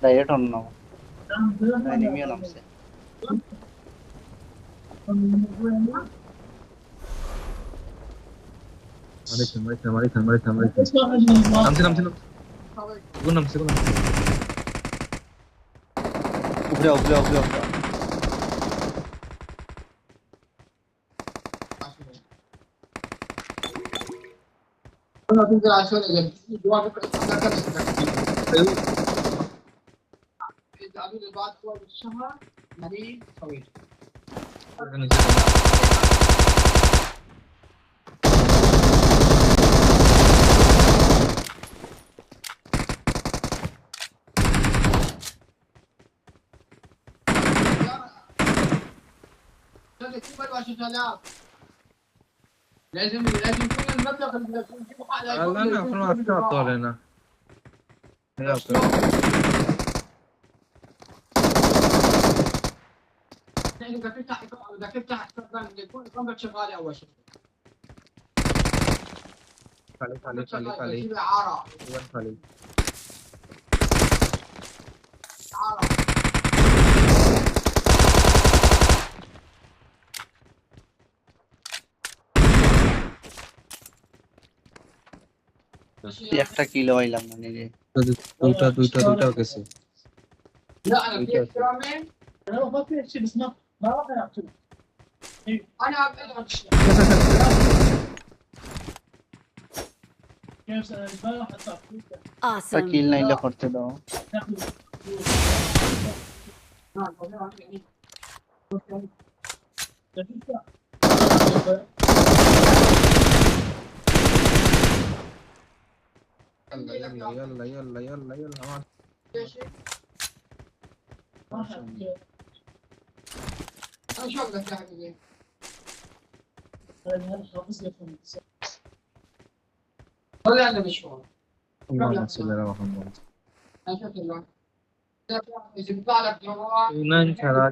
Direct অন্য এনিমিও নামছে। উপরে উপরে উপরে উপরে। لا لا احنا عسكر طالعنا يا أخي. خلي وين خلي একটা কিল হইলাম মানে রে। দুইটা গেছে একটা Awesome. কিল নাইলে করতে দাও। يلا ما اللهم صل على محمد Inan ছাড়া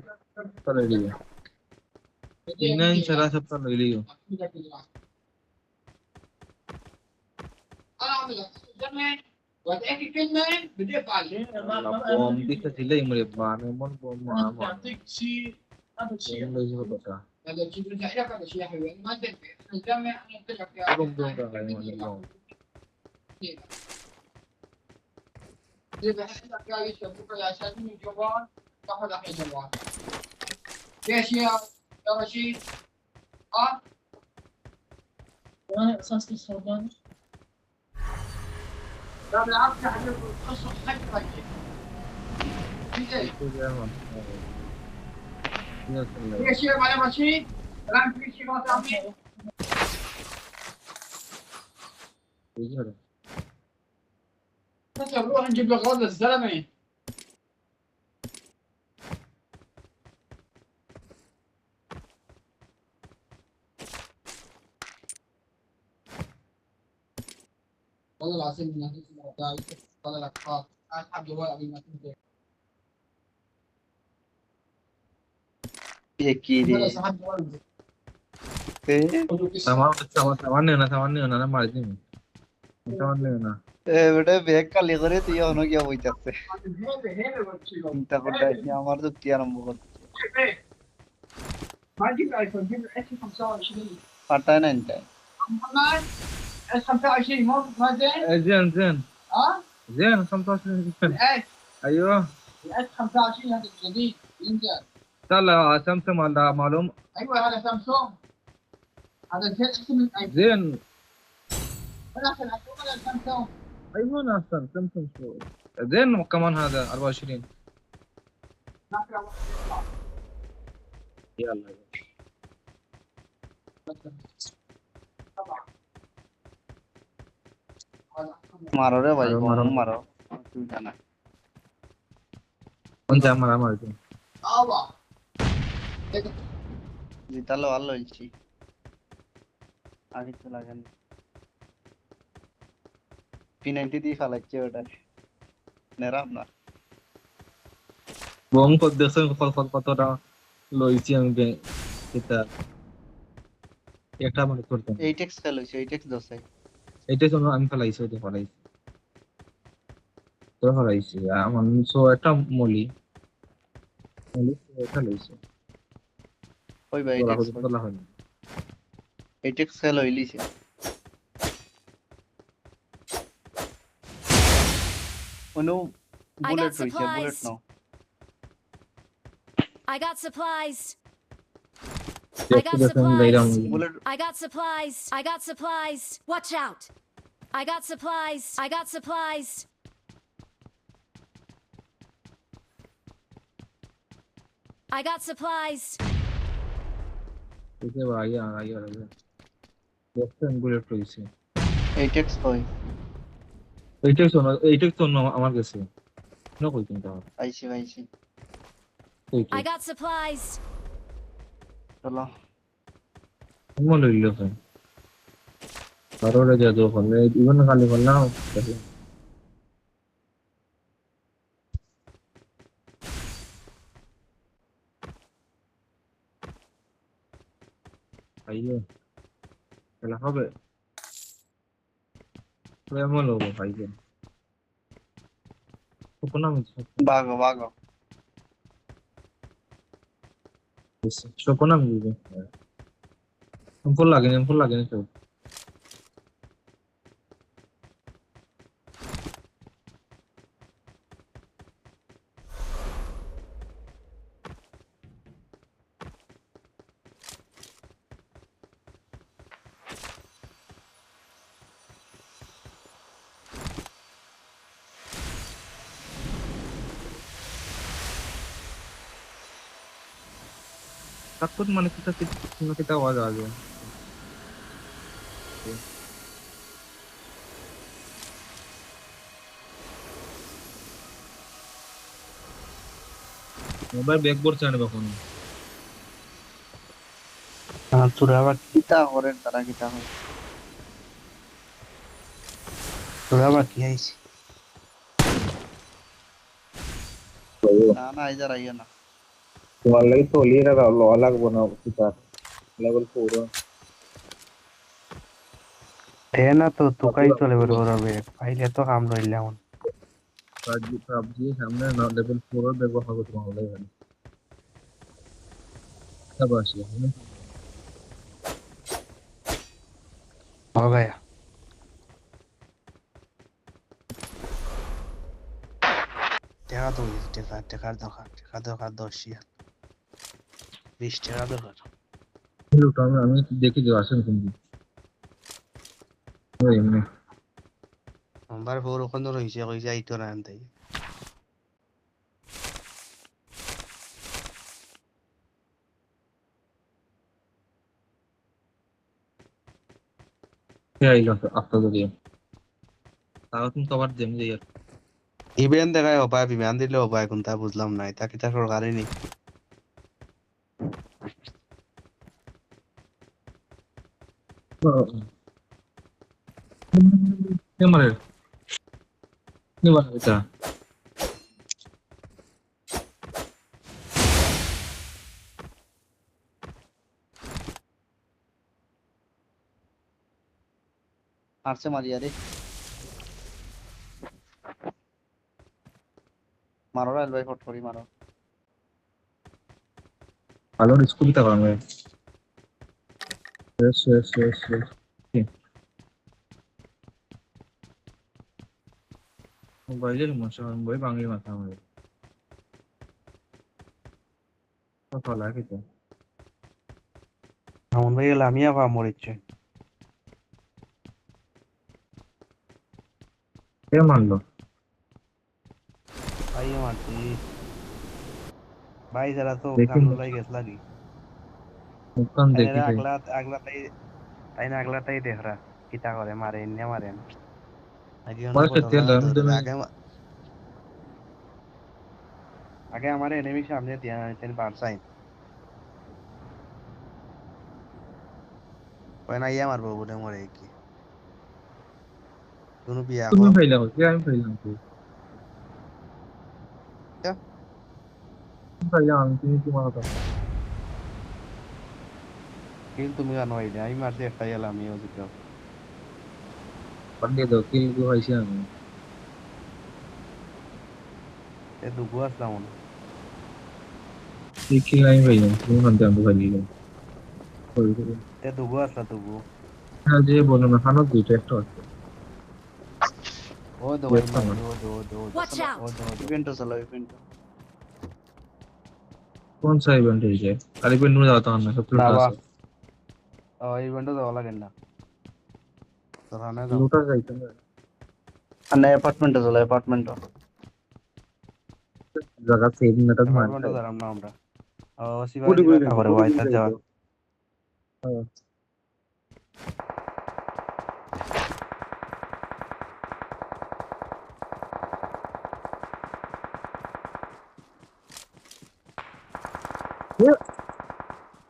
চলে এলিও ইনান ছাড়া সব চলে এলিও বম দিতে দিলে ইমরে বান এমন বম আমার বম লইছে কথা বম বম রাখা মানে বম এ কি রে? এ সামান্য না মারি দিন সামান্য না বেটা ব্যাগ খালি করে তুই অন্য গিয়া বইতাছে। চিন্তা করতে আসি আমার যুক্তি আরম্ভ করতে পাঠায় না এনটায়। زين زين زين 25 ايوه طلع سمسم على معلوم زين ايوه اصلا سمسم شو زين كمان هذا 24 يلا মারো রে ভাই, মারো, বম মারো। মারো, অসুবিধা নাই। انت عمر عمر জিতালো ভালো হয়েছি, আগে তো লাগেন। P90 দিয়ে ফালাচ্ছে ওটা নেরাম না। বম কত দেখছেন কতটা লইছি আমি এটা একটা মানে করতাম 8x ফেল হয়েছে, 8x দোষে। এইটাই জন্য আমি ফেলাইছি ওইটা ফেলাইছি তো হারাইছে আমার সো একটা মলি মলি এটা লইছে ওই ভাই বলা টেক্স হতো কই বলা হয়নি এই টেক্স সেল হইলিছে অনু I বুলেট got রইছে বুলেট supplies. নাও I got supplies. I দেখতে got দেখতে যাইরাম supplies. Bullet I got supplies. I got supplies. Watch out. I got supplies. I got supplies. I got supplies. দেখে ভাই আইয়া দেখতেন বুলেট রইছে এই টেক্স কই এইটাই তো আমার কাছে না কই কিন্তু আইছি আইছি I got supplies. চলো মনে হইল ভাই বারোটা যা তো হলে ইভেন খালি হল না আইয়ে খেলা হবে এমন লোক ভাই কোন নাম ভাগো ভাগো কোন নাম দিবে ফুল লাগেনি তো তাকত মানে কিটা আওয়াজ आ गया মোবাইল ব্যাকবোর্ড চানে কখন তোরা আবার কিতা করেন তারা কিতা হয় কি আইছি না না ইজার আইয়া না তোমার লাগি তো লিরা ল লাগবো না কিটা লেভেল 4 না তো তোকাই চলে বের হবে পাইলে তো কাম রইলে এখন পাবজি সামনে না লেভেল 4 এর ব্যবহার করতে হবে ভাই শাবাশ হবে টাকা তো টাকার দরকার 20 টাকা দরকার লুট আমি দেখি যে আসেন কিন্তু এমনি আমার বড় কোন রইছে কইছে আইতো না আনতাই আইলো আপনাদের দিয়ে তাও তুমি কভার দেন যে ইভেন্ট দেখায় অপায় বিমান দিলে অপায় কোনটা বুঝলাম না এটা কিটা সরকারি নি ক্যামেরা নিবা এটা মারছে মারিয়া রে মারো রাইল ভাই ফট করি মারো ভালো স্কুল তা বাংলা শেষ মোবাইলের সমস্যা বই বাংলা মাথা আমার কথা লাগে তো এমন ভাই গেলে আমি আবার মরিচ্ছে কে মানলো ভাই মারছি ভাই যারা তো দেখি কামড় লাই গেছ লাগি মুখান দেখি আগলা তাই না আগলা তাই দেখরা কিতা করে মারে না মারেন আগে বয়সে তেল দমে আগে আমার এনিমি সামনে দিয়া তেন পারছাই কই না ইয়া মারবো বলে মরে কি কোনো বিয়া তুমি কো ফাইলা হচ্ছে আমি ফাইলাম তো ফাইলাম আমি তুমি তোমার কথা কিল তুমি জানো এই আমি মারছি একটা এলাম আমিও জিতো বাদ দিয়ে দাও কিল গো হইছে আমি এ দুগু আসলাম মনে কি লাইন ভাই তুমি মানতে আমি ভাই লিখলাম তে দুগু আসলা দুগু হ্যাঁ যে বলো না খানো দুইটা একটা আছে ও দো ভাই একটা মারি আমার ও Watch out! দো ইভেন্টও চালাও ইভেন্ট। কোন সা ইভেন্ট হয়েছে আর ইভেন্ট নিয়ে যাওয়া তখন না সব লুট বাবা আছে ইভেন্টও যাওয়া লাগে না তোর হানে যাও লুট যাইতে না আর না অ্যাপার্টমেন্টও চালাও অ্যাপার্টমেন্টও। জায়গা সেভ না তো মার অ্যাপার্টমেন্টও খাই যারাম না আমরা শিবাই কোটি দিবা কোটি কাপড়ে কোটি ভাই কোটি তার যাওয়া যাইতো হ্যাঁ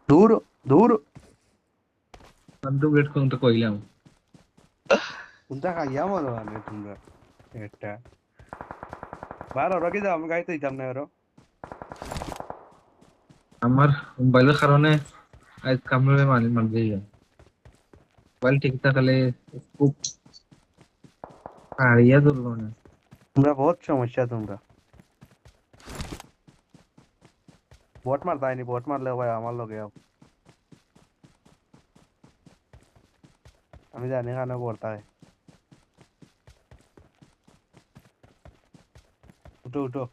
দূর দূর আমি তো ওয়েট করতে কইলাম কোনটা খাইয়া মরো আনে তোমরা একটা বার ওরা কি যাও আমি গাইতে দিতাম না ওরা আমার মোবাইলের কারণে আজ কামড়ে মান যাই মোবাইল ঠিক থাকলে খুব হারিয়া ধরলো না তোমরা বহুত সমস্যা তোমরা বট মার তাইনি বট মারলে ভাই আমার লগে আও আমি জানি খানে পড়তা है উঠো উঠো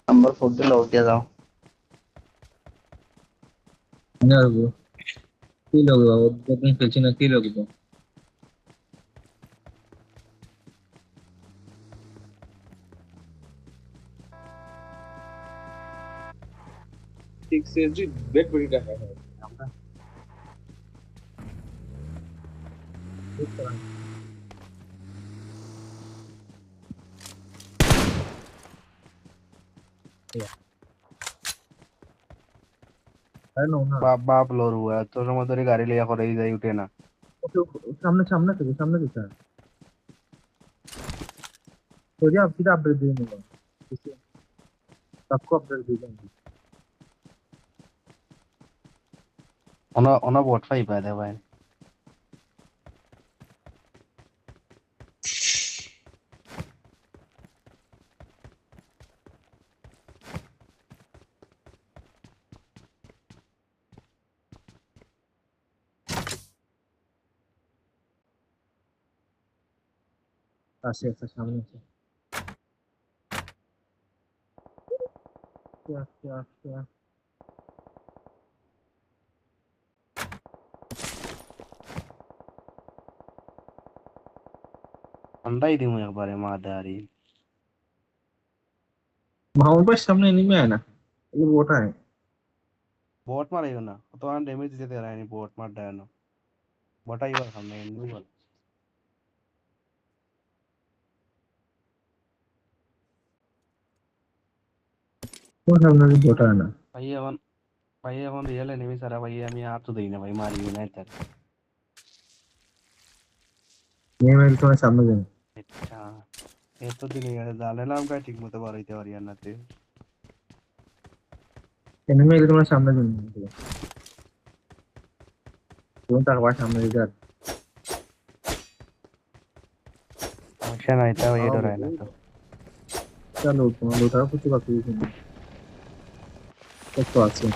নাম্বার 4 দিলে উঠে যাও। না গো কি লাগবে ওদের খেলছি না কি লাগবে ঠিক সেজি বেট বড়ি টাকা আমরা है ना বাপ বাপ লোর हुआ तो সময় ধরে গাড়ি লিয়া করে যাই উঠে না ओके सामने सामने से सामने दिखा है तो जी आप सीधा अपडेट दे दूंगा इसे सबको अपडेट दे दूंगा ওনা ওনা বট পাই পায় দে ভাই ऐसे ऐसे सामने से क्या क्या क्या अंडा ही दूं একবারে মাদারি माउंट पर सामने नहीं में है ना ये बोटा है বট মারাইও না তো আর ড্যামেজ দিতে দেয়নি বট মার দেয় না বটাই বার সামনে এন্ডু বল वो सामने भी बोटा है ना ভাই এখন রিয়েল এনিমি ছাড়া ভাই আমি আর তো দেই না ভাই মারিও না এটা ये मेरे को सामने देना আচ্ছা এতদিন এর জানলাম কাই ঠিক মতো বাড়াইতে পারি আর নাতে इन्हें मेरे को सामने देना कौन तक बात सामने इधर সমস্যা নাই তাও এই ডরায় না তো चलो तुम लौटा कुछ बाकी नहीं तो আছে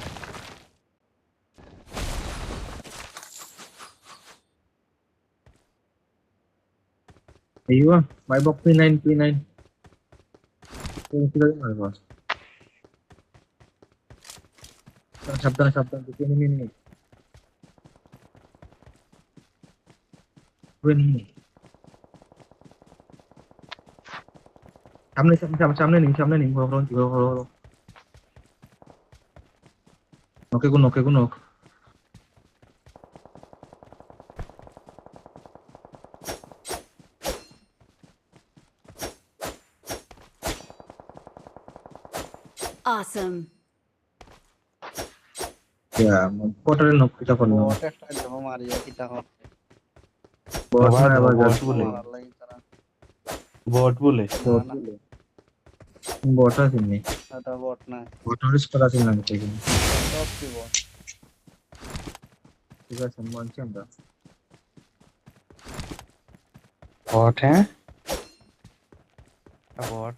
Ayun, may box P9, P9. Yung sila yung ano ba? Sabdan, P9 ini. P9. সামনে নেই বড় ওকে কোন Awesome. ya কোটারে নক এটা করলাম বট একটা দেবো মারিয়া কিটা হবে। বস না আবার বট বলে মারার লাগি তারা। বট বলে বট আছে নি এটা বট না, বটরিস করা আছে না ঠিক সব কি বট। আছে মানছি আমরা বট হ্যাঁ একটা বট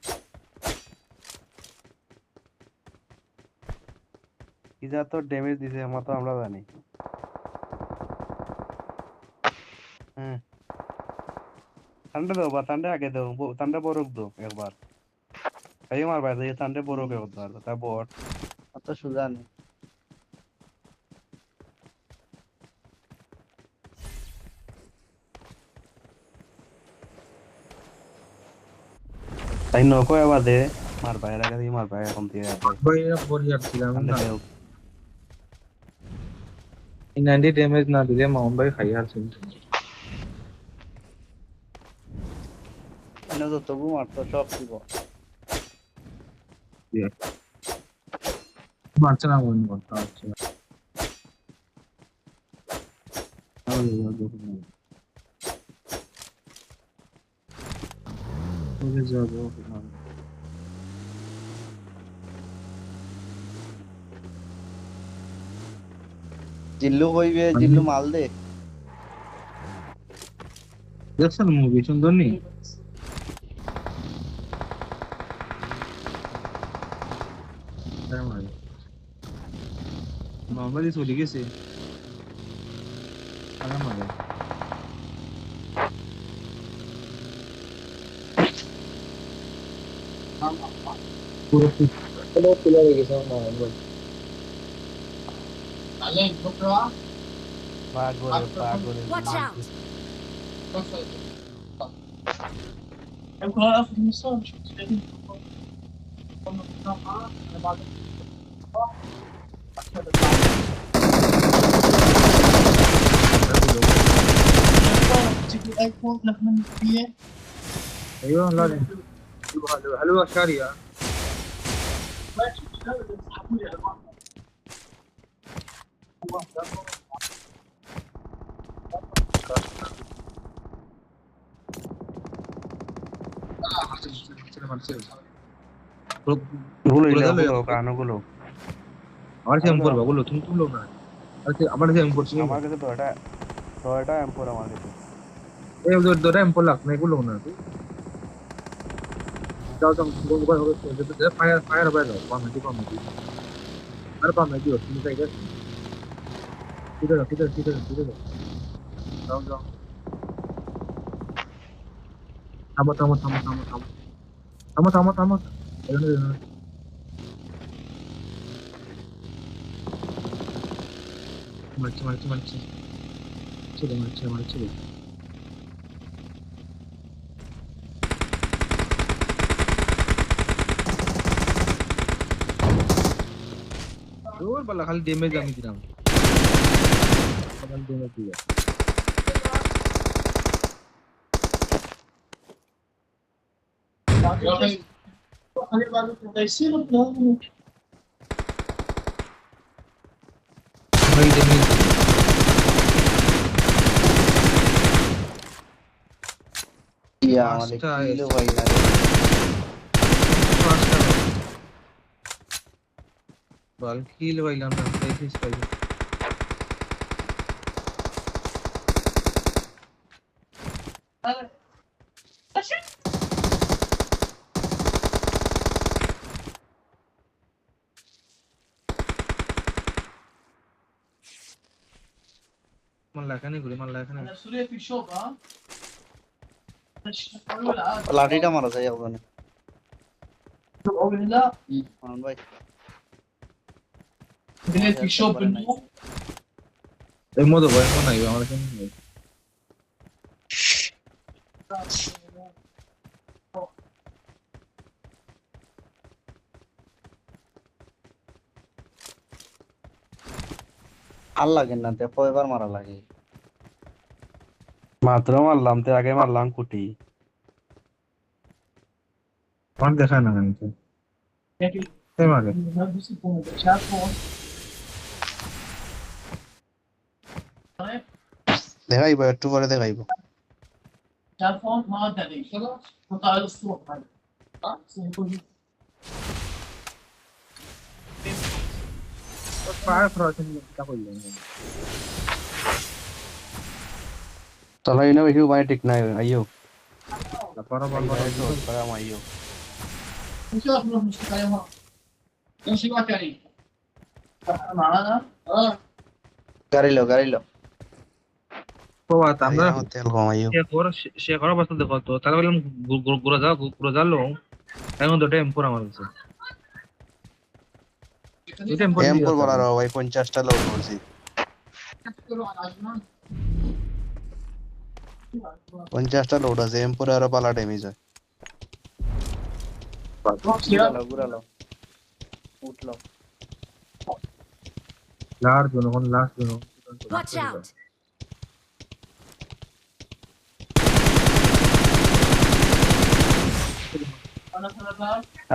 কি যা তো ড্যামেজ দিছে আমরা তো আমরা জানি হ্যাঁ ঠান্ডা দাও বা ঠান্ডা আগে দাও ঠান্ডা বরফ দাও একবার তাই আমার ভাই ঠান্ডা বরফ একবার তা বট অত সোজা নেই। তাই নকো আবার দে মার ভাই আগে দিয়ে মার ভাই এখন দিয়ে ভাই বরিয়ার ছিলাম ঠান্ডা না দেও 90 ড্যামেজ না দিলে মাউন্ট ভাই খাই আর ছিল এনে যত গু মারতো সব দিব। মারছে না মন করতে হচ্ছে চলে যাবো জিল্লু কইবে, জিল্লু মাল দে। দেখছেন মুভি সুন্দর নেই নর্মালি চলে গেছে আরে মারে পুরো পুরো হয়ে গেছে আমার ভাই পাগল Watch out! ايوه لا لا حلوه حلوه شاريه গুলো গুলো কানগুলো আমার সে এমপর বাগুলো তুমি তুলো না আচ্ছা আমার সে এমপর ছিল আমার কাছে টয়টা এম্পোর আমার কাছে এই দোটা এমপর লাগ না এগুলো না যাও যাও গোল হবে তো ফায়ার ফায়ার হবে যাও পামে আর পামে দিও তুমি তাই গেছ কিধর যাও যাও থামো মারছি ছেড়ে ওর বালা খালি ড্যামেজ আমি দিলাম খালি ড্যামেজ দিলাম খালি ড্যামেজ ইয়া আমাদের কিলো ভাই না রে। বল কিল পাইলাম না সাইফিস পাইলাম মাল্লা এখানে লাঠিটা মারা যায় ওখানে। মান ভাই এর মধ্যে ভয় মনে হয় আমার এখানে নেই আর লাগে না তে কয়বার মারা লাগে। মাত্র মারলাম তো আগে মারলাম কুটি আমার দেখায় না আমি তো এই মারে দেখাইব একটু পরে দেখাইব। ফায়ার ফ্রস্ট টা করলাম চলো ইনো বেশি উপায় ঠিক নাই আইও তারপর বল আইও গাড়ি লো তো আমরা আমার তেল কমাইও শেখর অবস্থা দেখো তো তাহলে বললাম ঘুরে যাও এখন তো টেম্পোর আমার কাছে এই টেম্পোর দিয়ে এম4 যাও বলার ভাই 50টা লোড করছি 50টা লোড আছে এম4 আরো পালা ড্যামেজ হয় ঘুরালো উঠলো লাস্ট জন Watch out!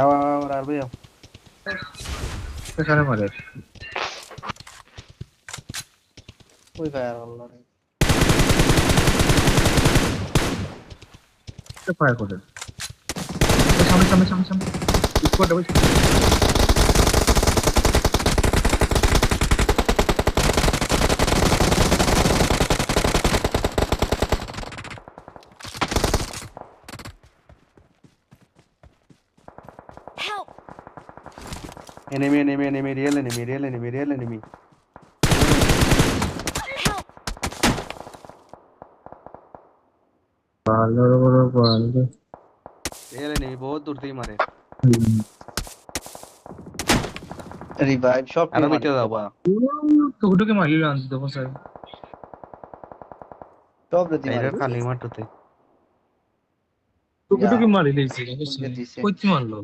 আবার আর ভাই এখানে মারে ওই ফায়ার হলো রে ফায়ার করে সামনে squad double Help! enemy real enemy Help! ভালো ভালো real enemy बहुत दूर से ही मारे রিভাইভ সব আরো ভিতরে যাও বা তো ওটাকে মারলি আনতে দেখো স্যার সব রেডি এর মারি খালি মারতে তো ওটাকে মারলি ওকে দিছে। কইতে মারলো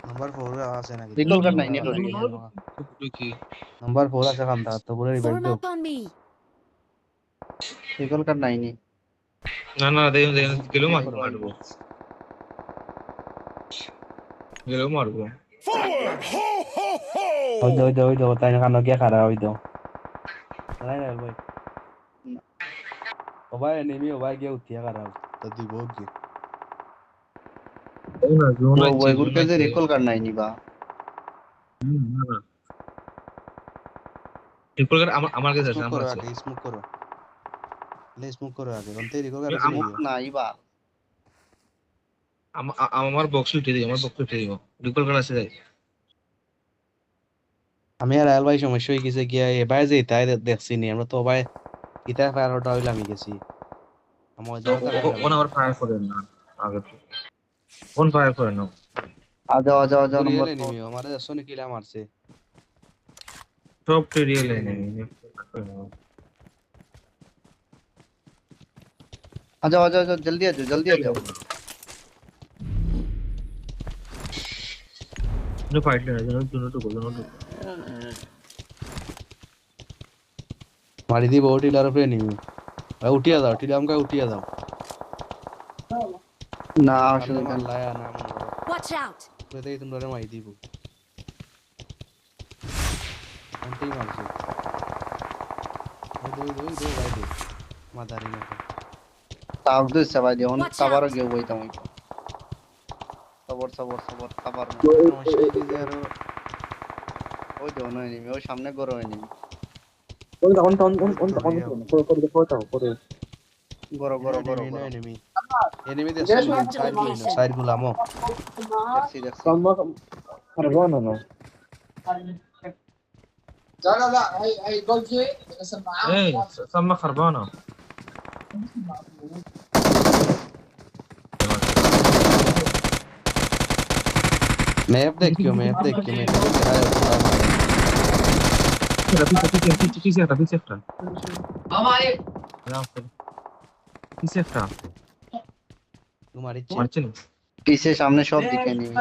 নাম্বার 4 আছে নাকি রিকল কার নাই নেট কি নাম্বার 4 আছে কান্দা তো পুরো রিভাইভ Form দাও up on me! রিকল কার নাই নি না দেখুন গেলেও মারবো ওই দাও তাই না কানো গিয়া খারা ওই দাও নাই ভাই ও ভাই enemy ও ভাই গিয়া উঠিয়া খারা তো দিব কি ওই গুরকে যে রিকল কার নাই নি বা আমার কাছে আছে স্মোক আমার করো কাছে আগে স্মোক করো আগে কোনতে রিকল করে নাই বা আমার বক্স উঠে দিই রিকল করা আছে আমি আর আল ভাই সমস্যা হয়ে গেছে গিয়া এবার যে তাই দেখছি নি আমরা তো ভাই ইতা ফায়ার হটা হইলে আমি গেছি আমার কোন আবার ফায়ার করে না আগে কোন ফায়ার করে না আজা নম্বর enemy আমারে 100 কিলা মারছে সব রিয়েল এনিমি আজা জলদি আজো নো ফাইট না দুনো তো মারি দিব টিলার উপরে enemy ভাই উঠিয়া দাও টিলা আমকা উঠিয়া দাও না আসলে আসলে মারলায়া না মন করো Watch out! প্রতেই তোমরা মারি দিব আন্টি মারছে ওই ভাই দে মাদারি না তাও দে সবাই দিও Watch কাবার out! গিয়ে বইতাম সবর কাবার সমস্যা হয়ে গেছে আর ওই দেও না এনিমি ওই সামনে গরো এনিমি গরো enemy দেখছ সাইড গুলামো দেখছি এই সাম্মা খারবানা मैप देखियो मैं পিছে একটা तुम्हारी মারছে না পিছে সামনে সব দিকে এনিমি